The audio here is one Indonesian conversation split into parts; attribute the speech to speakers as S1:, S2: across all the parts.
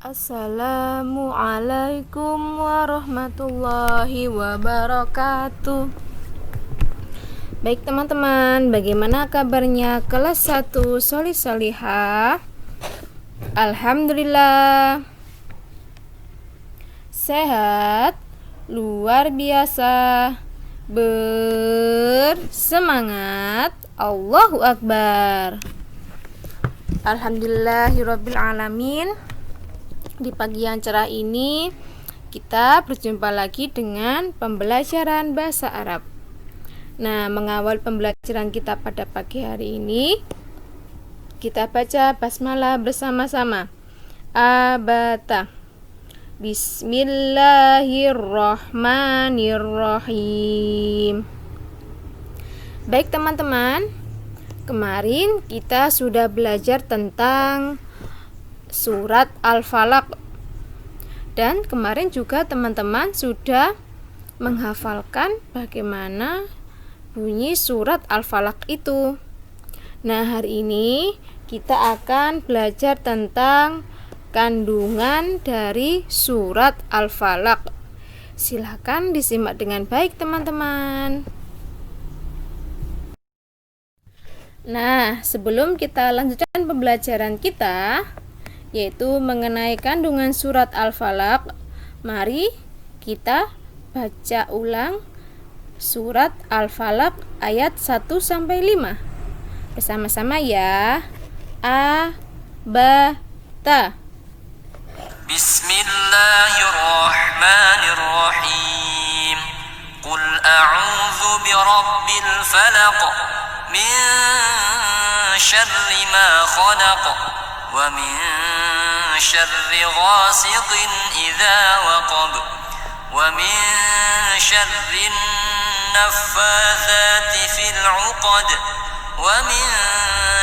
S1: Assalamualaikum warahmatullahi wabarakatuh. Baik teman-teman, bagaimana kabarnya kelas 1 Sholih Sholihah? Alhamdulillah sehat, luar biasa, bersemangat, Allahu Akbar. Alhamdulillahirabbil alamin. Di pagi yang cerah ini kita berjumpa lagi dengan pembelajaran bahasa Arab. Nah, mengawal pembelajaran kita pada pagi hari ini, kita baca basmalah bersama-sama. Abata. Bismillahirrahmanirrahim. Baik teman-teman, kemarin kita sudah belajar tentang surat Al-Falaq, dan kemarin juga teman-teman sudah menghafalkan bagaimana bunyi surat Al-Falaq itu. Nah, hari ini kita akan belajar tentang kandungan dari surat Al-Falaq. Silakan disimak dengan baik teman-teman. Nah, sebelum kita lanjutkan pembelajaran kita, yaitu mengenai kandungan surat Al-Falaq, mari kita baca ulang surat Al-Falaq ayat 1-5 bersama-sama ya. A, ba, ta.
S2: Bismillahirrahmanirrahim. Qul a'udzu birabbil falaq min syarri ma khalaq wa min syarri ghasiqin idza waqab wa min syarri naffatsati fil 'uqad wa min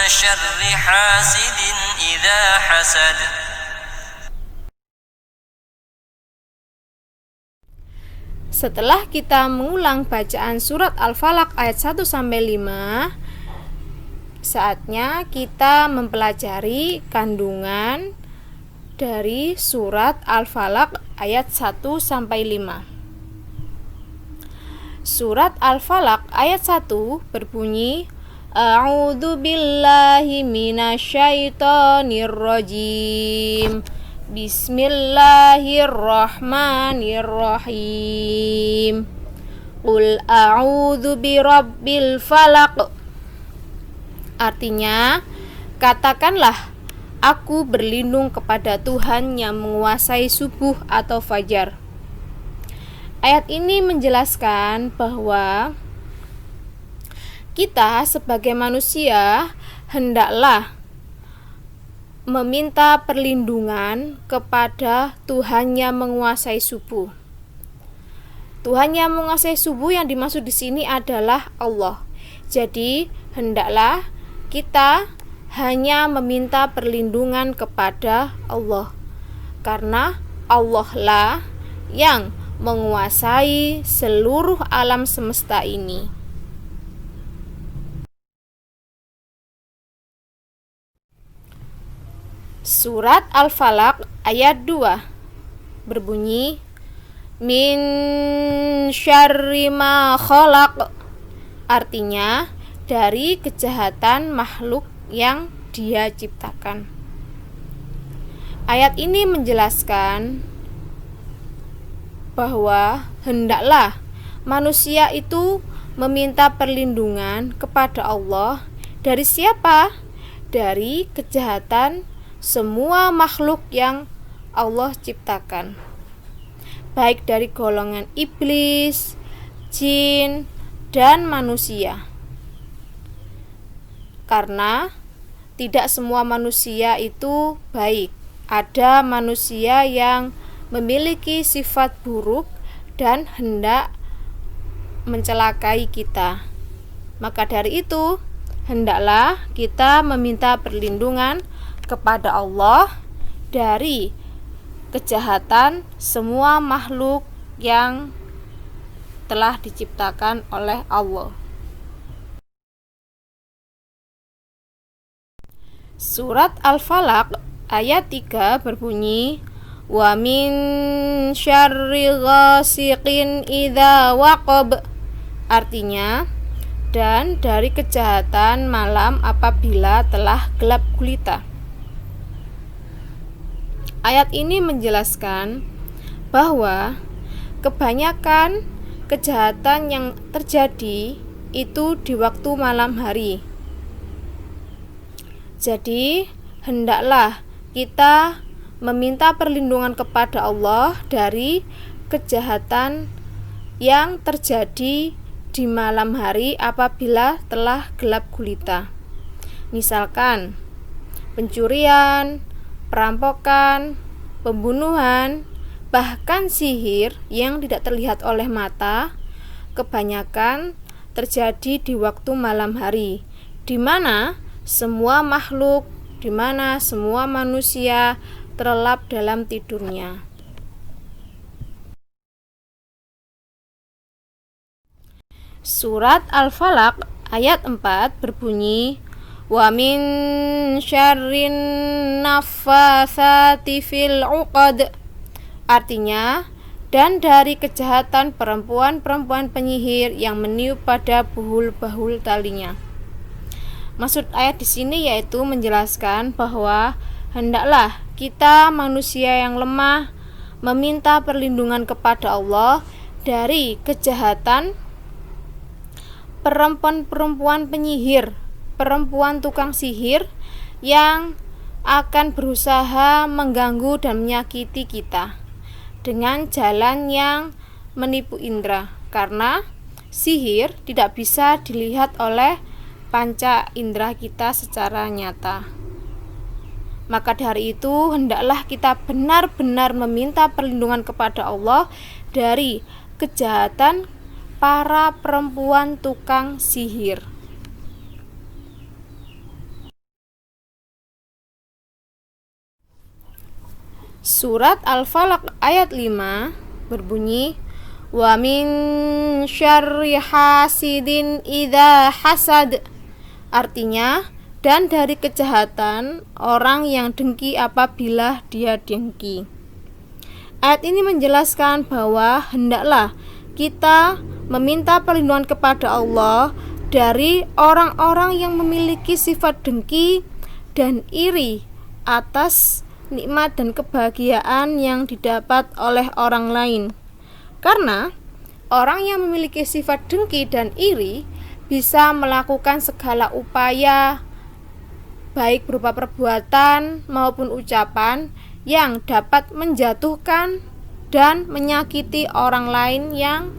S2: syarri hasidin idza hasad.
S1: Setelah kita mengulang bacaan surat Al-Falaq ayat 1-5, saatnya kita mempelajari kandungan dari surat Al-Falaq ayat 1-5. Surat Al-Falaq ayat 1 berbunyi, A'udzu billahi minasyaitonir rajim. Bismillahirrahmanirrahim. Qul a'udzu birabbil falaq. Artinya, katakanlah, aku berlindung kepada Tuhan yang menguasai subuh atau fajar. Ayat ini menjelaskan bahwa kita sebagai manusia hendaklah meminta perlindungan kepada Tuhan yang menguasai subuh. Tuhan yang menguasai subuh yang dimaksud di sini adalah Allah. Jadi, hendaklah kita hanya meminta perlindungan kepada Allah, karena Allah lah yang menguasai seluruh alam semesta ini. Surat Al-Falaq ayat 2 berbunyi, Min syarri ma khalaq. Artinya, dari kejahatan makhluk yang Dia ciptakan. Ayat ini menjelaskan bahwa hendaklah manusia itu meminta perlindungan kepada Allah dari siapa? Dari kejahatan semua makhluk yang Allah ciptakan, baik dari golongan iblis, jin, dan manusia. Karena tidak semua manusia itu baik. Ada manusia yang memiliki sifat buruk dan hendak mencelakai kita. Maka dari itu, hendaklah kita meminta perlindungan kepada Allah dari kejahatan semua makhluk yang telah diciptakan oleh Allah. Surat Al-Falaq ayat 3 berbunyi, wa min syarri ghasiqin idza waqab. Artinya, dan dari kejahatan malam apabila telah gelap gulita. Ayat ini menjelaskan bahwa kebanyakan kejahatan yang terjadi itu di waktu malam hari. Jadi, hendaklah kita meminta perlindungan kepada Allah dari kejahatan yang terjadi di malam hari apabila telah gelap gulita. Misalkan pencurian, perampokan, pembunuhan, bahkan sihir yang tidak terlihat oleh mata, kebanyakan terjadi di waktu malam hari, di mana semua makhluk, di mana semua manusia terlelap dalam tidurnya. Surat Al-Falaq ayat 4 berbunyi, wa min syarrin naffatsati fil 'uqad. Artinya, dan dari kejahatan perempuan-perempuan penyihir yang meniup pada bahul-bahul talinya. Maksud ayat di sini yaitu menjelaskan bahwa hendaklah kita manusia yang lemah meminta perlindungan kepada Allah dari kejahatan perempuan-perempuan penyihir, perempuan tukang sihir yang akan berusaha mengganggu dan menyakiti kita dengan jalan yang menipu indera, karena sihir tidak bisa dilihat oleh panca indera kita secara nyata. Maka dari itu hendaklah kita benar-benar meminta perlindungan kepada Allah dari kejahatan para perempuan tukang sihir. Surat Al-Falaq ayat 5 berbunyi, wa min syarri hasidin idza hasad. Artinya, dan dari kejahatan orang yang dengki apabila dia dengki. Ayat ini menjelaskan bahwa hendaklah kita meminta perlindungan kepada Allah dari orang-orang yang memiliki sifat dengki dan iri atas nikmat dan kebahagiaan yang didapat oleh orang lain. Karena orang yang memiliki sifat dengki dan iri bisa melakukan segala upaya, baik berupa perbuatan maupun ucapan, yang dapat menjatuhkan dan menyakiti orang lain yang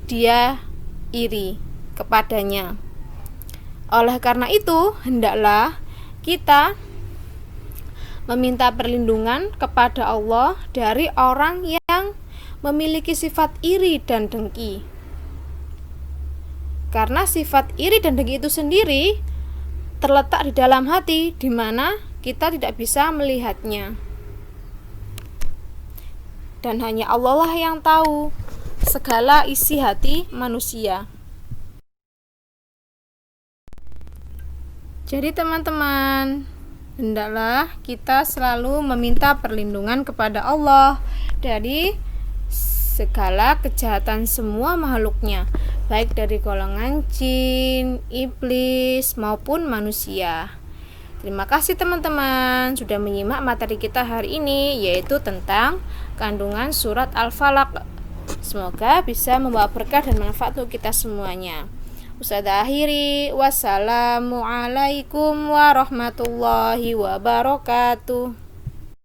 S1: dia iri kepadanya. Oleh karena itu, hendaklah kita meminta perlindungan kepada Allah dari orang yang memiliki sifat iri dan dengki. Karena sifat iri dan dengki itu sendiri terletak di dalam hati, di mana kita tidak bisa melihatnya. Dan hanya Allah lah yang tahu segala isi hati manusia. Jadi teman-teman, hendaklah kita selalu meminta perlindungan kepada Allah dari segala kejahatan semua makhluknya, baik dari golongan jin, iblis, maupun manusia. Terima kasih teman-teman sudah menyimak materi kita hari ini, yaitu tentang kandungan surat Al-Falaq. Semoga bisa membawa berkah dan manfaat untuk kita semuanya. Ustazah akhiri, wassalamualaikum warahmatullahi wabarakatuh.